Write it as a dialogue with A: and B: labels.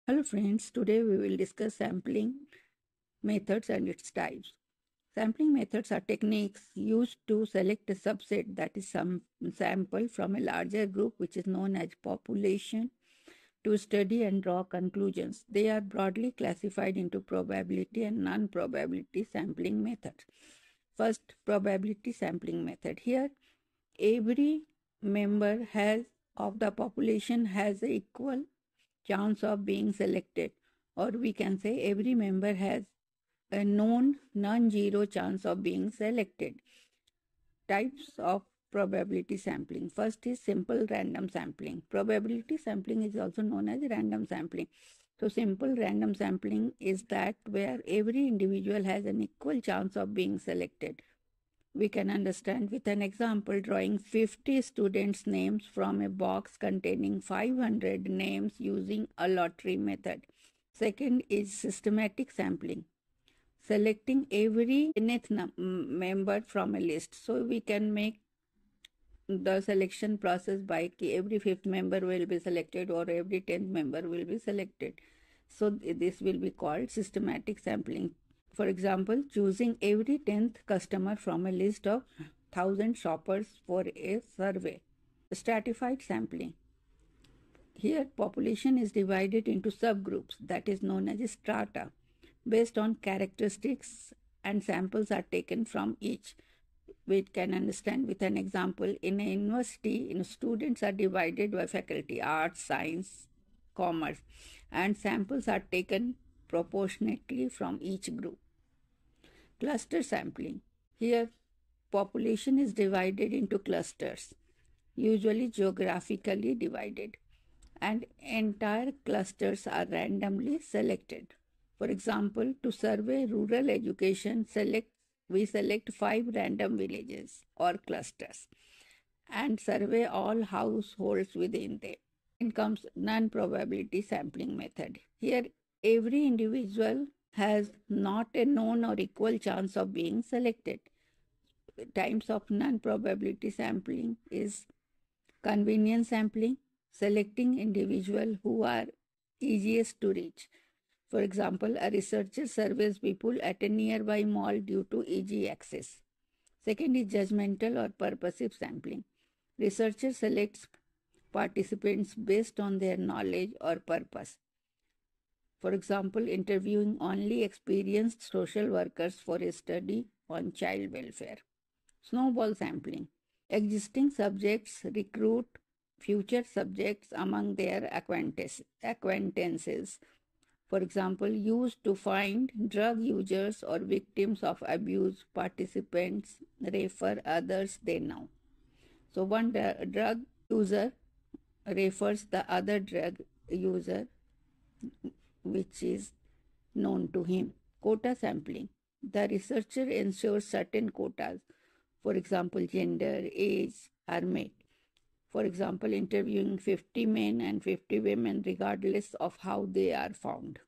A: Hello friends, today we will discuss sampling methods and its types. Sampling methods are techniques used to select a subset, that is some sample from a larger group which is known as population, to study and draw conclusions. They are broadly classified into probability and non-probability sampling methods. First, probability sampling method. Here every member has of the population has an equal chance of being selected, or we can say every member has a known non-zero chance of being selected. Types of probability sampling. First is simple random sampling. Probability sampling is also known as random sampling. So simple random sampling is that where every individual has an equal chance of being selected. We can understand with an example drawing 50 students' names from a box containing 500 names using a lottery method. Second is systematic sampling, selecting every nth member from a list. So we can make the selection process by every fifth member will be selected or every 10th member will be selected. So this will be called systematic sampling. For example, choosing every 10th customer from a list of 1,000 shoppers for a survey. Stratified sampling. Here, population is divided into subgroups, that is known as strata, based on characteristics, and samples are taken from each. We can understand with an example. In a university, students are divided by faculty, arts, science, commerce, and samples are taken proportionately from each group. Cluster sampling. Here, population is divided into clusters, usually geographically divided, and entire clusters are randomly selected. For example, to survey rural education, we select 5 random villages or clusters and survey all households within them. Then comes non-probability sampling method. Here, every individual has not a known or equal chance of being selected. Types of non-probability sampling is convenience sampling, selecting individuals who are easiest to reach. For example, a researcher surveys people at a nearby mall due to easy access. Second is judgmental or purposive sampling. Researcher selects participants based on their knowledge or purpose. For example, interviewing only experienced social workers for a study on child welfare. Snowball sampling. Existing subjects recruit future subjects among their acquaintances. For example, used to find drug users or victims of abuse, participants refer others they know. So one drug user refers the other drug user which is known to him. Quota sampling. The researcher ensures certain quotas, for example, gender, age, are met. For example, interviewing 50 men and 50 women regardless of how they are found.